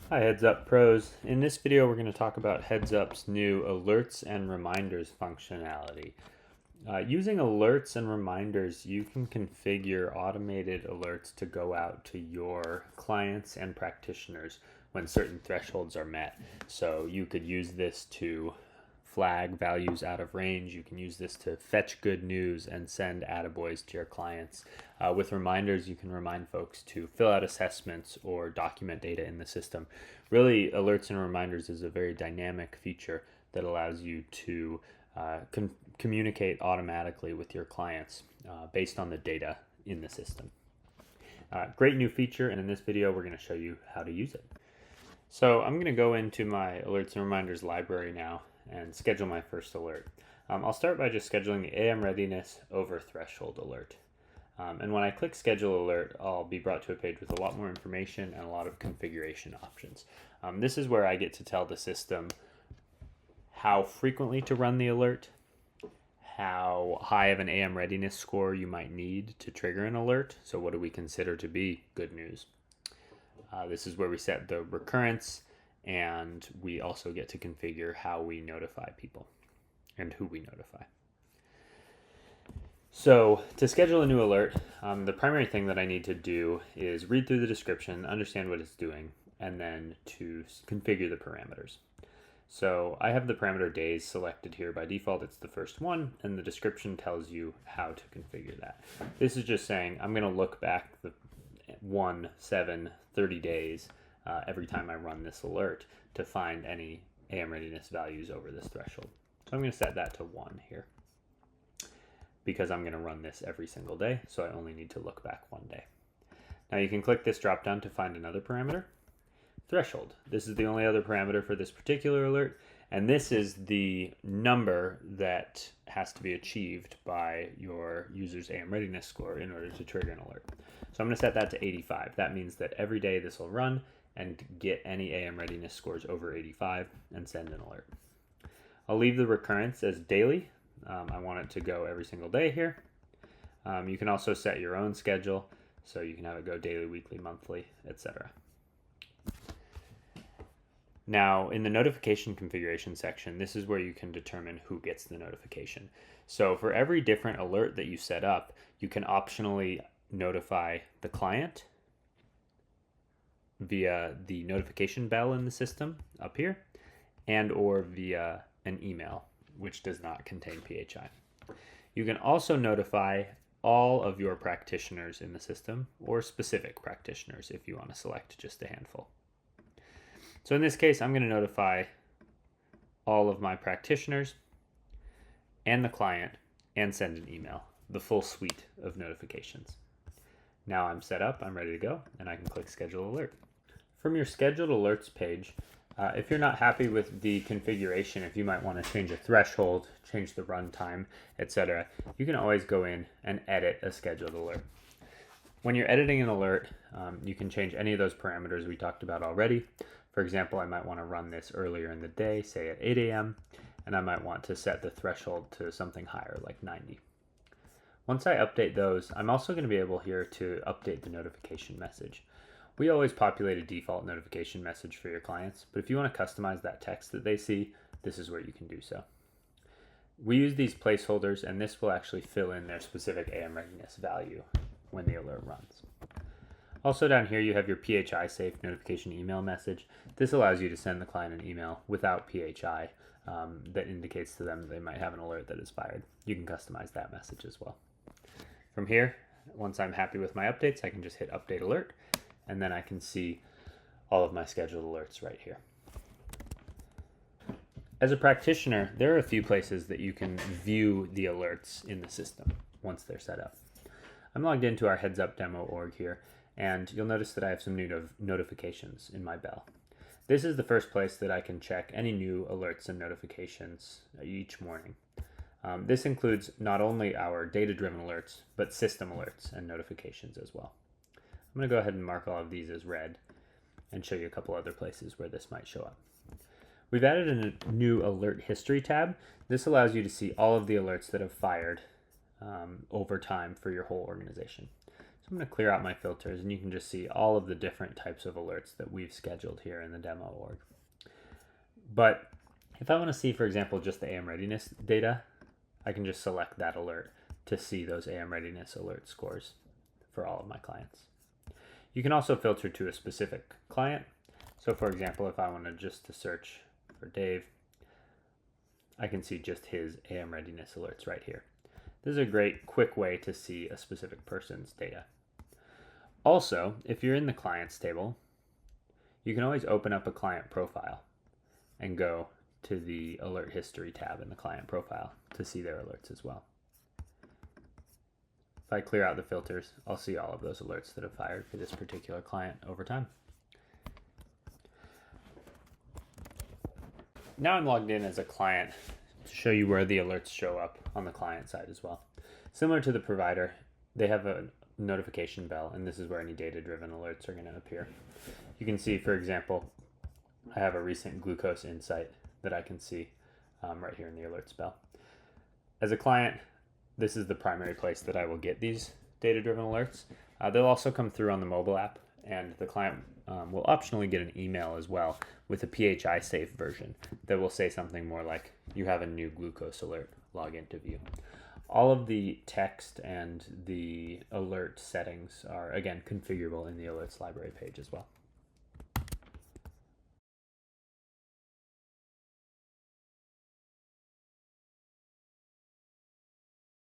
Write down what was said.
Hi Heads Up Pros. In this video we're going to talk about Heads Up's new alerts and reminders functionality. Using alerts and reminders, you can configure automated alerts to go out to your clients and practitioners when certain thresholds are met. So you could use this to flag values out of range. You can use this to fetch good news and send attaboys to your clients. With reminders, you can remind folks to fill out assessments or document data in the system. Really, alerts and reminders is a very dynamic feature that allows you to communicate automatically with your clients based on the data in the system. Great new feature, and in this video we're going to show you how to use it. So I'm going to go into my alerts and reminders library now and schedule my first alert. I'll start by just scheduling the AM readiness over threshold alert. And when I click schedule alert, I'll be brought to a page with a lot more information and a lot of configuration options. This is where I get to tell the system how frequently to run the alert, how high of an AM readiness score you might need to trigger an alert. So what do we consider to be good news? This is where we set the recurrence, and we also get to configure how we notify people and who we notify. So to schedule a new alert, the primary thing that I need to do is read through the description, understand what it's doing, and then to configure the parameters. So I have the parameter days selected here. By default, it's the first one, and the description tells you how to configure that. This is just saying I'm going to look back the 1, 7, 30 days every time I run this alert to find any AM readiness values over this threshold. So I'm going to set that to 1 here because I'm going to run this every single day, so I only need to look back 1 day. Now you can click this drop down to find another parameter, threshold. This is the only other parameter for this particular alert, and this is the number that has to be achieved by your user's AM readiness score in order to trigger an alert. So I'm going to set that to 85. That means that every day this will run and get any AM readiness scores over 85 and send an alert. I'll leave the recurrence as daily. I want it to go every single day here. You can also set your own schedule, so you can have it go daily, weekly, monthly, etc. Now, in the notification configuration section, this is where you can determine who gets the notification. So for every different alert that you set up, you can optionally notify the client via the notification bell in the system up here, and or via an email, which does not contain PHI. You can also notify all of your practitioners in the system, or specific practitioners if you want to select just a handful. So in this case, I'm going to notify all of my practitioners and the client and send an email, the full suite of notifications. Now I'm set up, I'm ready to go, and I can click schedule alert. From your scheduled alerts page, if you're not happy with the configuration, if you might want to change a threshold, change the runtime, etc., you can always go in and edit a scheduled alert. When you're editing an alert, you can change any of those parameters we talked about already. For example, I might want to run this earlier in the day, say at 8 a.m., and I might want to set the threshold to something higher, like 90. Once I update those, I'm also going to be able here to update the notification message. We always populate a default notification message for your clients, but if you want to customize that text that they see, this is where you can do so. We use these placeholders, and this will actually fill in their specific AM readiness value when the alert runs. Also down here you have your PHI safe notification email message. This allows you to send the client an email without PHI that indicates to them that they might have an alert that is fired. You can customize that message as well. From here, once I'm happy with my updates, I can just hit update alert, and then I can see all of my scheduled alerts right here. As a practitioner, there are a few places that you can view the alerts in the system once they're set up. I'm logged into our Heads Up demo org here, and you'll notice that I have some new notifications in my bell. This is the first place that I can check any new alerts and notifications each morning. This includes not only our data-driven alerts, but system alerts and notifications as well. I'm going to go ahead and mark all of these as red and show you a couple other places where this might show up. We've added a new alert history tab. This allows you to see all of the alerts that have fired over time for your whole organization. So I'm I'm going to clear out my filters, and you can just see all of the different types of alerts that we've scheduled here in the demo org. But if I want to see, for example, just the AM readiness data, I can just select that alert to see those AM readiness alert scores for all of my clients. You can also filter to a specific client. So for example, if I wanted just to search for Dave, I can see just his AM readiness alerts right here. This is a great quick way to see a specific person's data. Also, if you're in the clients table, you can always open up a client profile and go to the alert history tab in the client profile to see their alerts as well. If I clear out the filters, I'll see all of those alerts that have fired for this particular client over time. Now I'm logged in as a client to show you where the alerts show up on the client side as well. Similar to the provider, they have a notification bell, and this is where any data-driven alerts are going to appear. You can see, for example, I have a recent glucose insight that I can see right here in the alerts bell. As a client, this is the primary place that I will get these data-driven alerts. They'll also come through on the mobile app, and the client will optionally get an email as well with a PHI safe version that will say something more like, you have a new glucose alert, log into view. All of the text and the alert settings are, again, configurable in the alerts library page as well.